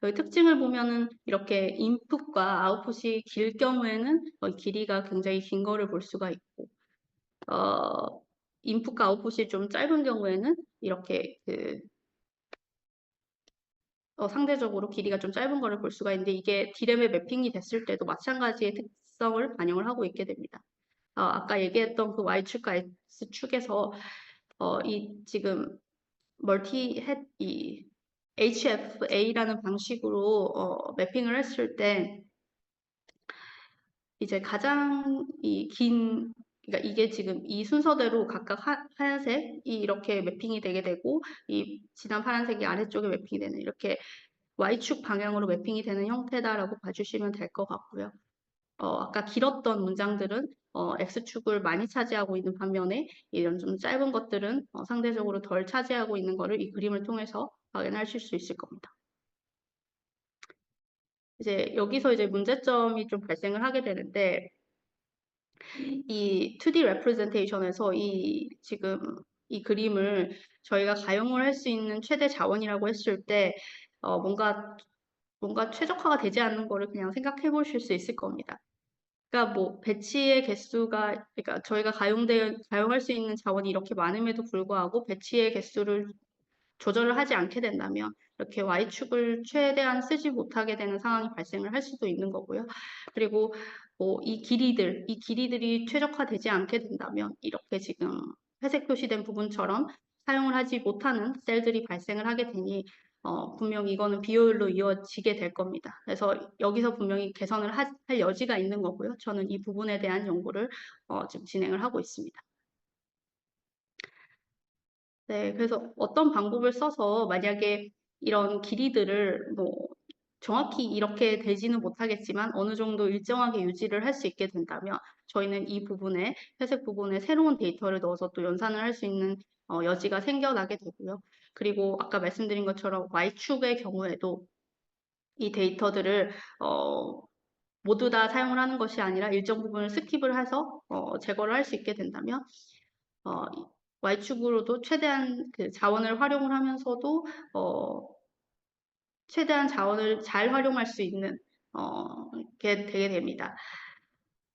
여기 특징을 보면은 이렇게 인풋과 아웃풋이 길 경우에는 길이가 굉장히 긴 거를 볼 수가 있고 인풋과 아웃풋이 좀 짧은 경우에는 이렇게 상대적으로 길이가 좀 짧은 거를 볼 수가 있는데 이게 디램에 매핑이 됐을 때도 마찬가지의 특성을 반영을 하고 있게 됩니다. 아까 얘기했던 그 Y축과 X축에서 이 지금 이 HFA라는 방식으로 매핑을 했을 때 이제 가장 그러니까 이게 지금 이 순서대로 각각 하얀색이 이렇게 매핑이 되게 되고 이 진한 파란색이 아래쪽에 매핑이 되는 이렇게 Y축 방향으로 매핑이 되는 형태다라고 봐주시면 될 것 같고요. 아까 길었던 문장들은 X축을 많이 차지하고 있는 반면에 이런 좀 짧은 것들은 상대적으로 덜 차지하고 있는 것을 이 그림을 통해서 확인하실 수 있을 겁니다. 이제 여기서 이제 문제점이 좀 발생을 하게 되는데, 이 2D 레프레젠테이션에서 지금 이 그림을 저희가 가용을 할 수 있는 최대 자원이라고 했을 때, 뭔가 최적화가 되지 않는 거를 그냥 생각해 보실 수 있을 겁니다. 그러니까 뭐 배치의 개수가, 그러니까 저희가 가용할 수 있는 자원이 이렇게 많음에도 불구하고 배치의 개수를 조절을 하지 않게 된다면 이렇게 Y축을 최대한 쓰지 못하게 되는 상황이 발생을 할 수도 있는 거고요. 그리고 뭐 이 길이들이 최적화되지 않게 된다면 이렇게 지금 회색 표시된 부분처럼 사용을 하지 못하는 셀들이 발생을 하게 되니 분명히 이거는 비효율로 이어지게 될 겁니다. 그래서 여기서 분명히 개선을 할 여지가 있는 거고요. 저는 이 부분에 대한 연구를 지금 진행을 하고 있습니다. 네, 그래서 어떤 방법을 써서 만약에 이런 길이들을 뭐 정확히 이렇게 되지는 못하겠지만 어느 정도 일정하게 유지를 할 수 있게 된다면 저희는 이 부분에, 회색 부분에 새로운 데이터를 넣어서 또 연산을 할 수 있는 여지가 생겨나게 되고요. 그리고 아까 말씀드린 것처럼 Y축의 경우에도 이 데이터들을 모두 다 사용을 하는 것이 아니라 일정 부분을 스킵을 해서 제거를 할 수 있게 된다면 어, Y축으로도 최대한 그 자원을 활용을 하면서도 최대한 자원을 잘 활용할 수 있는 게 되게 됩니다.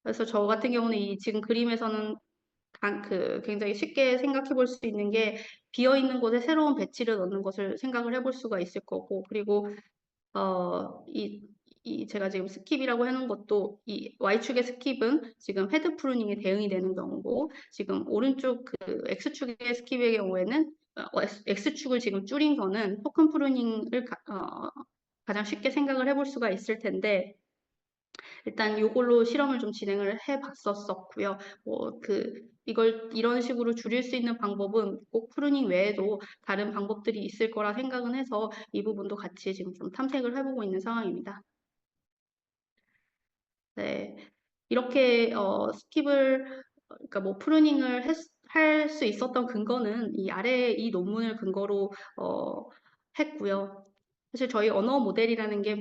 그래서 저 같은 경우는 이 지금 그림에서는 굉장히 쉽게 생각해 볼 수 있는 게 비어 있는 곳에 새로운 배치를 넣는 것을 생각을 해볼 수가 있을 거고, 그리고 제가 지금 스킵이라고 해놓은 것도 이 Y축의 스킵은 지금 헤드 프루닝에 대응이 되는 경우고, 지금 오른쪽 그 X축의 스킵의 경우에는 X축을 지금 줄인 거는 토큰 프루닝을 가장 쉽게 생각을 해볼 수가 있을 텐데, 일단 이걸로 실험을 좀 진행을 해봤었고요. 이런 식으로 줄일 수 있는 방법은 꼭 프루닝 외에도 다른 방법들이 있을 거라 생각은 해서 이 부분도 같이 지금 좀 탐색을 해보고 있는 상황입니다. 네. 이렇게 그러니까 뭐 프루닝을 할 수 있었던 근거는 이 아래 이 논문을 근거로 했고요. 사실 저희 언어 모델이라는 게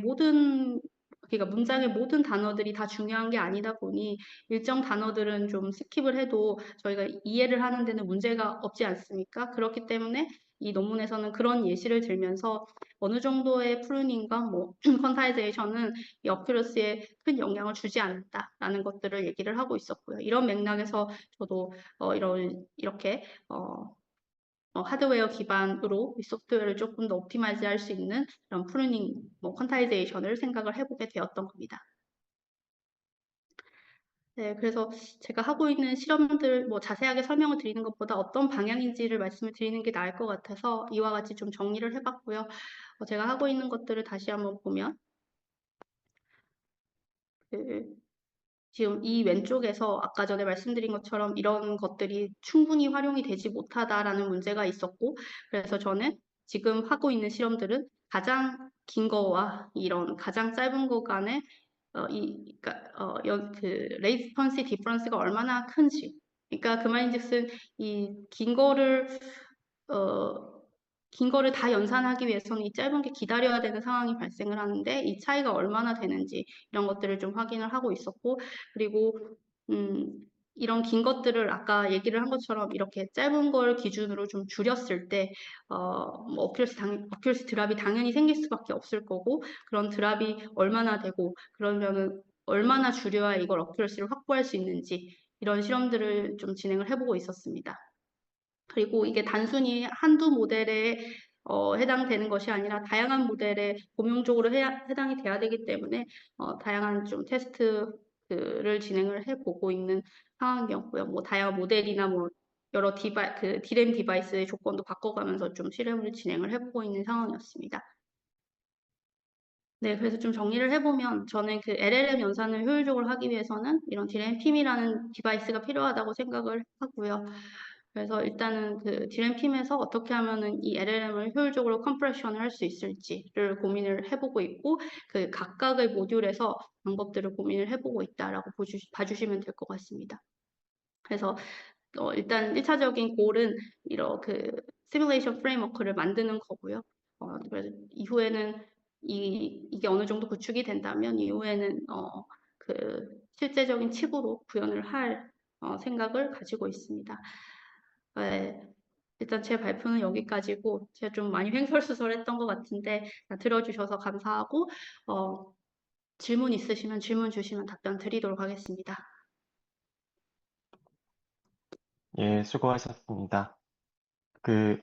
그러니까 문장의 모든 단어들이 다 중요한 게 아니다 보니 일정 단어들은 좀 스킵을 해도 저희가 이해를 하는 데는 문제가 없지 않습니까? 그렇기 때문에 이 논문에서는 그런 예시를 들면서 어느 정도의 프루닝과 뭐 퀀타이제이션은 이 어큐러시에 큰 영향을 주지 않는다라는 것들을 얘기를 하고 있었고요. 이런 맥락에서 저도 이렇게 하드웨어 기반으로 이 소프트웨어를 조금 더 옵티마이즈 할 수 있는 이런 프루닝, 뭐 퀀타이제이션을 생각을 해보게 되었던 겁니다. 네, 그래서 제가 하고 있는 실험들 뭐 자세하게 설명을 드리는 것보다 어떤 방향인지를 말씀을 드리는 게 나을 것 같아서 이와 같이 좀 정리를 해봤고요. 제가 하고 있는 것들을 다시 한번 보면 그 지금 이 왼쪽에서 아까 전에 말씀드린 것처럼 이런 것들이 충분히 활용이 되지 못하다라는 문제가 있었고, 그래서 저는 지금 하고 있는 실험들은 가장 긴 거와 이런 가장 짧은 거 간의 그러니까 레이스펀시 디퍼런스가 얼마나 큰지. 그러니까 그 말인즉슨 어, 긴 거를 다 연산하기 위해서는 이 짧은 게 기다려야 되는 상황이 발생을 하는데 이 차이가 얼마나 되는지 이런 것들을 좀 확인을 하고 있었고, 그리고 음, 이런 긴 것들을 아까 얘기를 한 것처럼 이렇게 짧은 걸 기준으로 좀 줄였을 때 뭐 어큐러시 드랍이 당연히 생길 수밖에 없을 거고, 그런 드랍이 얼마나 되고 그러면은 얼마나 줄여야 이걸 어큐러시를 확보할 수 있는지 이런 실험들을 좀 진행을 해보고 있었습니다. 그리고 이게 단순히 한두 모델에 해당되는 것이 아니라 다양한 모델에 공용적으로 해당이 돼야 되기 때문에 다양한 좀 테스트를 진행을 해보고 있는 상황이었고요. 뭐 다양한 모델이나 뭐 여러 디램 디바이스의 조건도 바꿔가면서 좀 실험을 진행을 해보고 있는 상황이었습니다. 네, 그래서 좀 정리를 해보면 저는 그 LLM 연산을 효율적으로 하기 위해서는 이런 디램핌이라는 디바이스가 필요하다고 생각을 하고요. 그래서 일단은 그 디램핌에서 어떻게 하면은 이 LLM을 효율적으로 컴프레션을 할 수 있을지를 고민을 해보고 있고, 그 각각의 모듈에서 방법들을 고민을 해보고 있다라고 봐주시면 될 것 같습니다. 그래서 일단 1차적인 골은 이런 그 시뮬레이션 프레임워크를 만드는 거고요. 그래서 이후에는 이게 어느 정도 구축이 된다면 이후에는 그 실제적인 칩으로 구현을 할 생각을 가지고 있습니다. 네, 일단 제 발표는 여기까지고 제가 좀 많이 횡설수설했던 것 같은데 들어주셔서 감사하고 질문 있으시면 질문 주시면 답변 드리도록 하겠습니다. 예, 수고하셨습니다. 그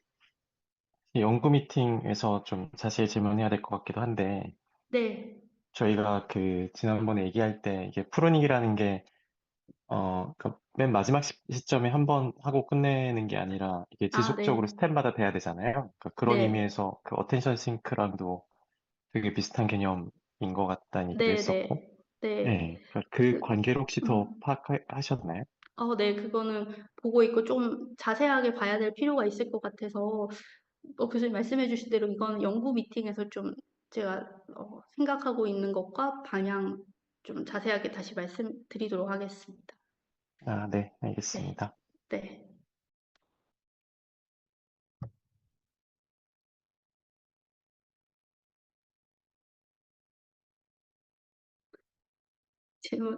연구 미팅에서 좀 자세히 질문해야 될 것 같기도 한데, 네, 저희가 그 지난번에 얘기할 때 이게 프로닝이라는 게 그맨 마지막 시점에 한번 하고 끝내는 게 아니라 이게 아, 지속적으로 네, 스텝마다 돼야 되잖아요. 그러니까 그런 네, 의미에서 그 어텐션 싱크랑도 되게 비슷한 개념인 것 같다는 얘기도 네, 했었고, 네, 네. 예, 그러니까 그 그, 관계를 혹시 더 음. 파악하셨나요? 네, 그거는 보고 있고 좀 자세하게 봐야 될 필요가 있을 것 같아서 교수님 말씀해 주신 대로 이건 연구 미팅에서 좀 제가 생각하고 있는 것과 방향 좀 자세하게 다시 말씀드리도록 하겠습니다. 아, 네, 네, 알겠습니다. 네.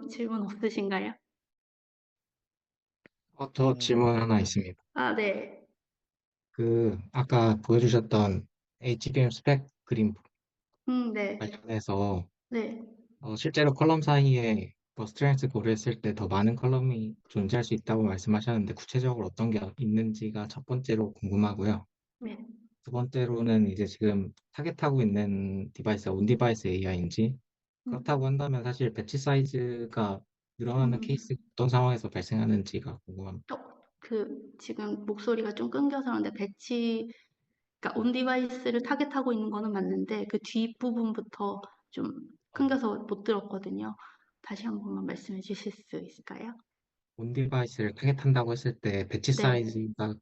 질문 없으신가요? 저 질문 하나 있습니다. 아, 네. 아까 보여주셨던 HBM 스펙 그림 네, 관련해서, 네, 실제로 컬럼 사이에 스트렝스 고려했을 때 더 많은 컬럼이 존재할 수 있다고 말씀하셨는데, 구체적으로 어떤 게 있는지가 첫 번째로 궁금하고요. 네. 두 번째로는 이제 지금 타겟하고 있는 디바이스가 온디바이스 AI인지, 그렇다고 음, 한다면 사실 배치 사이즈가 늘어나는 음. 케이스 어떤 상황에서 발생하는지가 궁금합니다. 지금 목소리가 좀 끊겨서 그런데 그러니까 온 디바이스를 타겟하고 있는 거는 맞는데 그 뒷부분부터 좀 끊겨서 못 들었거든요. 다시 한 번만 말씀해 주실 수 있을까요? 온 디바이스를 타겟한다고 했을 때 배치 네. 사이즈가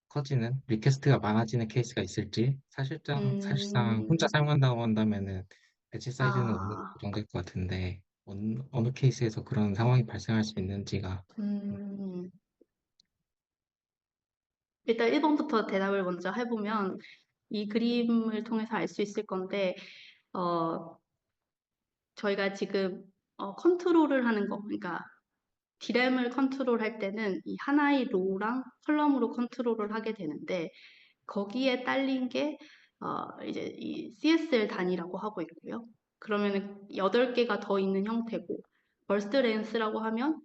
커지는, 리퀘스트가 많아지는 케이스가 있을지, 사실상 혼자 음, 사용한다고 한다면은 배치 사이즈는 어느 정도 아, 고정될 것 같은데, 어느 케이스에서 그런 상황이 발생할 수 있는지가. 음, 일단 1번부터 대답을 먼저 해보면 이 그림을 통해서 알 수 있을 건데, 어, 저희가 지금 컨트롤을 하는 거, 그러니까 디램을 컨트롤할 때는 이 하나의 로랑 컬럼으로 컨트롤을 하게 되는데 거기에 딸린 게 이제 이 CSL 단위라고 하고 있고요. 그러면은 8개가 더 있는 형태고 벌스트 렌스라고 하면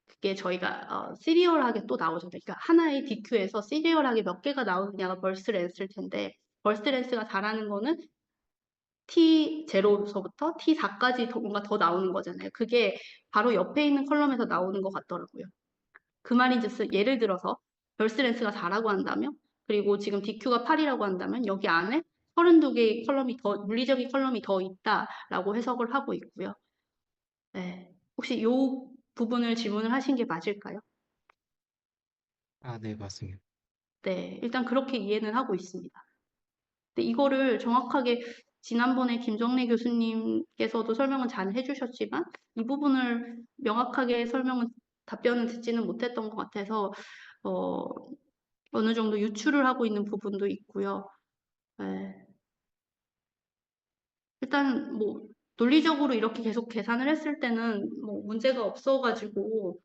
그게 저희가 시리얼하게 또 나오잖아요. 그러니까 하나의 DQ에서 시리얼하게 몇 개가 나오느냐가 벌스트 렌스일 텐데 벌스트 렌스가 잘하는 거는 T0서부터 T4까지 뭔가 더 나오는 거잖아요. 그게 바로 옆에 있는 컬럼에서 나오는 것 같더라고요. 그 말인즉슨 예를 들어서 벌스렌스가 4라고 한다면 그리고 지금 DQ가 8이라고 한다면 여기 안에 32개의 컬럼이 더 물리적인 컬럼이 더 있다라고 해석을 하고 있고요. 네. 혹시 이 부분을 질문을 하신 게 맞을까요? 아, 네, 맞습니다. 네, 일단 그렇게 이해는 하고 있습니다. 근데 이거를 정확하게 지난번에 김정래 교수님께서도 설명은 잘 해주셨지만 이 부분을 명확하게 답변을 듣지는 못했던 것 같아서 어, 어느 정도 유출을 하고 있는 부분도 있고요. 네. 일단 뭐 논리적으로 이렇게 계속 계산을 했을 때는 뭐 문제가 없어가지고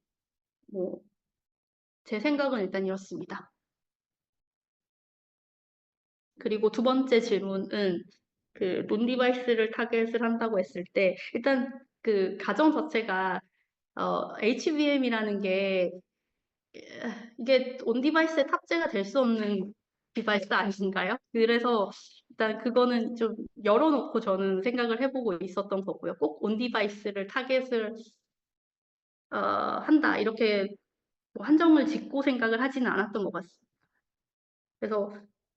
뭐 제 생각은 일단 이렇습니다. 그리고 두 번째 질문은 그 논 디바이스를 타겟을 한다고 했을 때 일단 그 가정 자체가 HBM이라는 게 이게 온 디바이스에 탑재가 될 수 없는 디바이스 아닌가요? 그래서 일단 그거는 좀 열어놓고 저는 생각을 해보고 있었던 거고요. 꼭 온 디바이스를 타겟을 한다 이렇게 뭐 한정을 짓고 생각을 하지는 않았던 것 같습니다. 그래서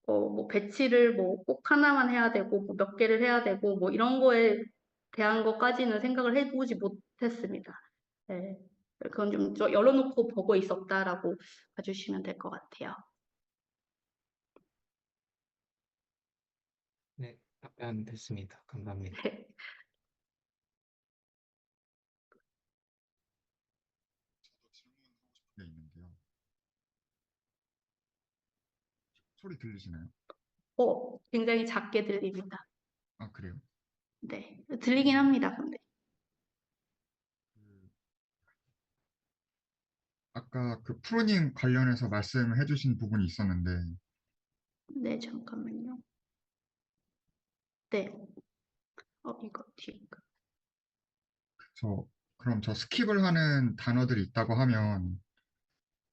뭐 배치를 뭐 꼭 하나만 해야 되고 뭐 몇 개를 해야 되고 뭐 이런 거에 대한 것까지는 생각을 해보지 못했습니다. 네. 그건 좀 열어놓고 보고 있었다라고 봐주시면 될 것 같아요. 네, 답변 됐습니다. 감사합니다. 저도 질문하고 싶은 게 있는데요. 소리 들리시나요? 굉장히 작게 들립니다. 아, 그래요? 네, 들리긴 합니다. 근데 그 아까 그 프로님 관련해서 말씀해 주신 부분이 있었는데, 네, 잠깐만요. 네, 이거 뒤에 그럼 저 스킵을 하는 단어들이 있다고 하면,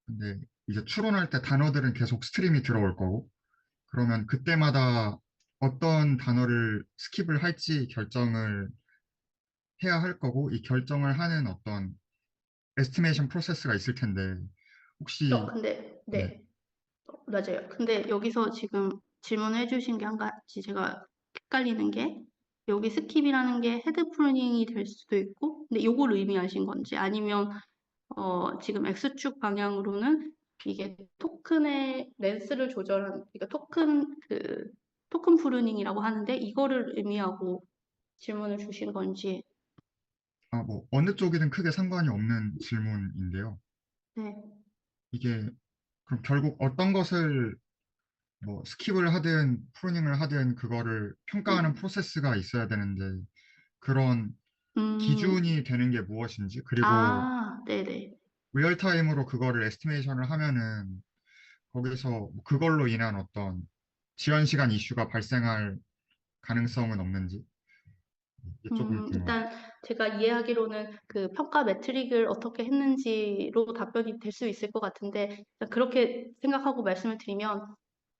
근데 이제 추론할 때 단어들은 계속 스트림이 들어올 거고, 그러면 그때마다 어떤 단어를 스킵을 할지 결정을 해야 할 거고, 이 결정을 하는 어떤 에스티메이션 프로세스가 있을 텐데, 혹시, 근데 네, 네, 맞아요. 근데 여기서 지금 질문해 주신 게 한 가지 제가 헷갈리는 게 여기 스킵이라는 게 헤드 프로닝이 될 수도 있고, 근데 요걸 의미하신 건지 아니면 지금 X축 방향으로는 이게 토큰의 렌스를 조절한, 그러니까 토큰 프루닝이라고 하는데 이거를 의미하고 질문을 주신 건지. 뭐, 어느 쪽이든 크게 상관이 없는 질문인데요. 네. 이게, 그럼 결국 어떤 것을 뭐 스킵을 하든 프루닝을 하든 그거를 평가하는 음, 프로세스가 있어야 되는데 그런 음, 기준이 되는 게 무엇인지 그리고 네네. 리얼타임으로 그거를 에스티메이션을 하면은 거기서 뭐 그걸로 인한 어떤 지연 시간 이슈가 발생할 가능성은 없는지 이쪽은 궁금합니다. 일단 제가 이해하기로는 그 평가 매트릭을 어떻게 했는지로 답변이 될 수 있을 것 같은데, 일단 그렇게 생각하고 말씀을 드리면,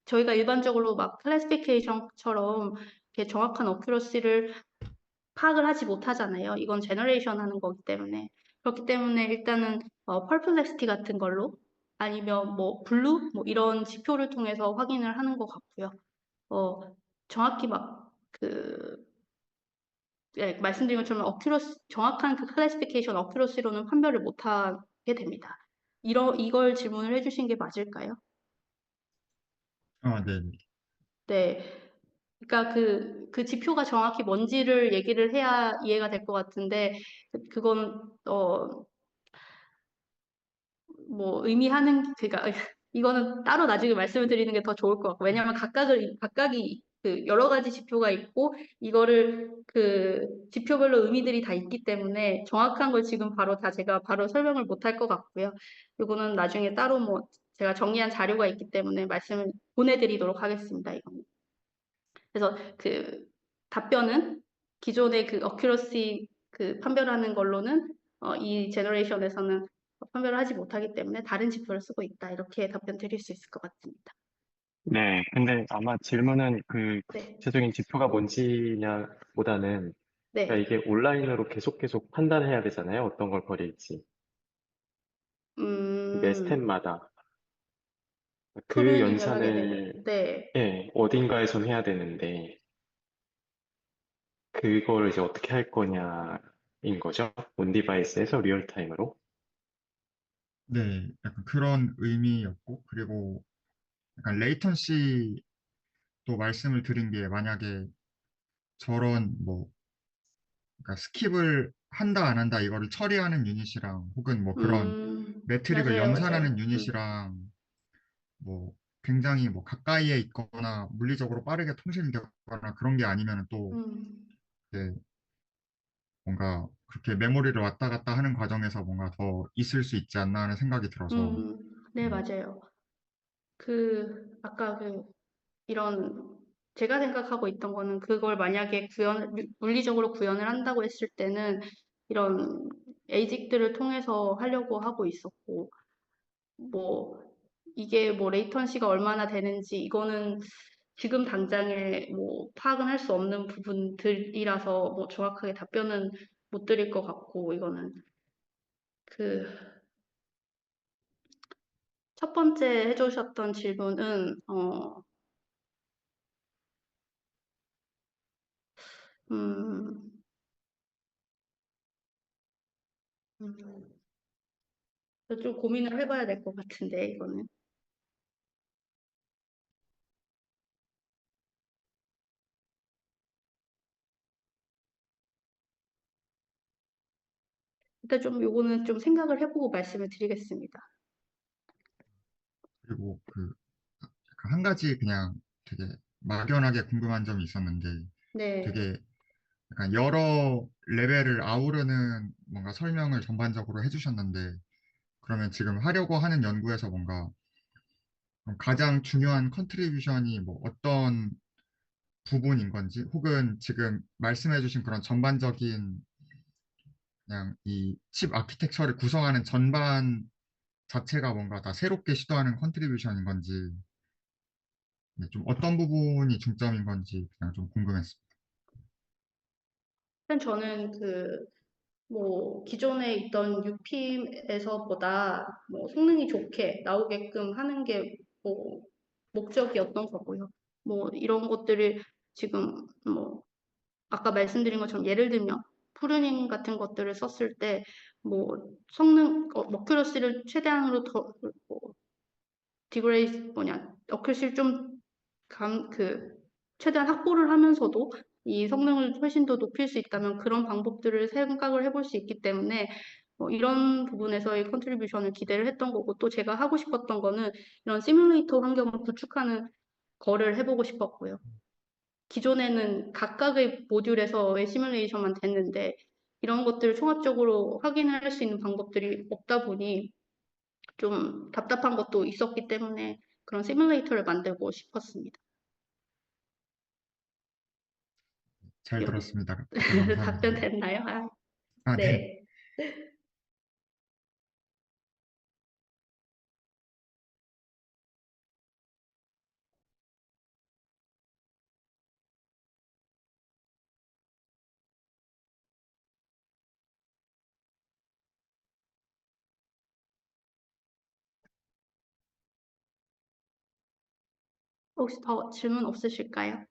저희가 일반적으로 막 클래시피케이션처럼 이렇게 정확한 어큐러시를 파악을 하지 못하잖아요. 이건 제너레이션 하는 거기 때문에. 그렇기 때문에 일단은 펄플렉시티 같은 걸로 아니면 뭐 블루 뭐 이런 지표를 통해서 확인을 하는 것 같고요. 정확히 말씀드린 것처럼 정확한 그 클래시피케이션 어큐러시로는 판별을 못하게 됩니다. 이걸 질문을 해주신 게 맞을까요? 네. 네. 그러니까 그 지표가 정확히 뭔지를 얘기를 해야 이해가 될 것 같은데, 그건, 뭐, 그러니까, 이거는 따로 나중에 말씀을 드리는 게 더 좋을 것 같고, 왜냐면 각각이 그 여러 가지 지표가 있고, 이거를 그 지표별로 의미들이 다 있기 때문에 정확한 걸 지금 제가 바로 설명을 못 할 것 같고요. 이거는 나중에 따로 뭐, 제가 정리한 자료가 있기 때문에 말씀을 보내드리도록 하겠습니다. 이거는. 그래서 그 답변은 기존의 그 어큐러시 그 판별하는 걸로는 이 제너레이션에서는 판별을 하지 못하기 때문에 다른 지표를 쓰고 있다. 이렇게 답변 드릴 수 있을 것 같습니다. 네, 근데 아마 질문은 그 네. 구체적인 지표가 뭔지냐보다는 그러니까 네. 이게 온라인으로 계속 판단해야 되잖아요. 어떤 걸 버릴지. 매 음, 스텝마다. 그 프루닝을 하게 되면, 연산을 네. 예, 어딘가에선 해야 되는데 그거를 이제 어떻게 할 거냐인 거죠. 온 디바이스에서 리얼타임으로. 네, 약간 그런 의미였고 그리고 약간 레이턴시도 말씀을 드린 게 만약에 저런 뭐 그러니까 스킵을 한다 안 한다 이거를 처리하는 유닛이랑 혹은 뭐 그런 매트릭을 맞아요, 맞아요. 연산하는 유닛이랑 뭐 굉장히 뭐 가까이에 있거나 물리적으로 빠르게 통신되거나 그런 게 아니면 또 음, 이제 뭔가 그렇게 메모리를 왔다 갔다 하는 과정에서 뭔가 더 있을 수 있지 않나 하는 생각이 들어서 네, 네, 맞아요. 아까 이런 제가 생각하고 있던 거는 그걸 만약에 물리적으로 구현을 한다고 했을 때는 이런 에이직들을 통해서 하려고 하고 있었고, 뭐 이게 뭐 레이턴시가 얼마나 되는지 이거는 지금 당장에 뭐 파악은 할 수 없는 부분들이라서 뭐 정확하게 답변은 못 드릴 것 같고, 이거는 그 첫 번째 해주셨던 질문은 음, 음, 좀 고민을 해봐야 될 것 같은데 이거는. 일단 요거는 좀 생각을 해보고 말씀을 드리겠습니다. 그리고 약간 한 가지 그냥 되게 막연하게 궁금한 점이 있었는데 네, 되게 약간 여러 레벨을 아우르는 뭔가 설명을 전반적으로 해주셨는데, 그러면 지금 하려고 하는 연구에서 뭔가 가장 중요한 컨트리뷰션이 뭐 어떤 부분인 건지, 혹은 지금 말씀해주신 그런 전반적인 그냥 이 칩 아키텍처를 구성하는 전반 자체가 뭔가 다 새롭게 시도하는 컨트리뷰션인 건지, 네, 좀 어떤 부분이 중점인 건지 그냥 좀 궁금했습니다. 일단 저는 뭐 기존에 있던 UPM에서보다 뭐 성능이 좋게 나오게끔 하는 게 뭐 목적이었던 거고요. 뭐 이런 것들을 지금 뭐 아까 말씀드린 것처럼 예를 들면 프루닝 같은 것들을 썼을 때 뭐 성능 어큐러시를 최대한으로 뭐 디그레이스 어큐러시를 최대한 확보를 하면서도 이 성능을 훨씬 더 높일 수 있다면 그런 방법들을 생각을 해볼 수 있기 때문에 이런 부분에서의 컨트리뷰션을 기대를 했던 거고, 또 제가 하고 싶었던 거는 이런 시뮬레이터 환경을 구축하는 거를 해보고 싶었고요. 기존에는 각각의 모듈에서의 시뮬레이션만 됐는데 이런 것들을 종합적으로 확인할 수 있는 방법들이 없다 보니 좀 답답한 것도 있었기 때문에 그런 시뮬레이터를 만들고 싶었습니다. 잘 여기 들었습니다. 답변 답변 감사합니다. 됐나요? 아, 네. 네. 혹시 더 질문 없으실까요?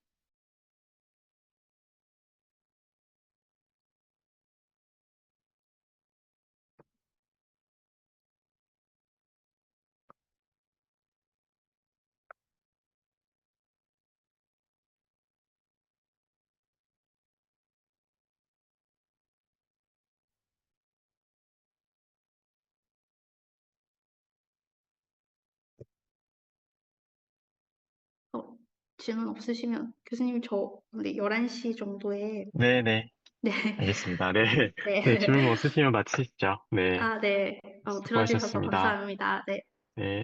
질문 없으시면 교수님 저 근데 11시 정도에 네네, 네. 알겠습니다. 네, 네. 네, 질문 없으시면 마치시죠. 네, 아, 네. 들어주셔서 수고하셨습니다. 감사합니다. 네. 네.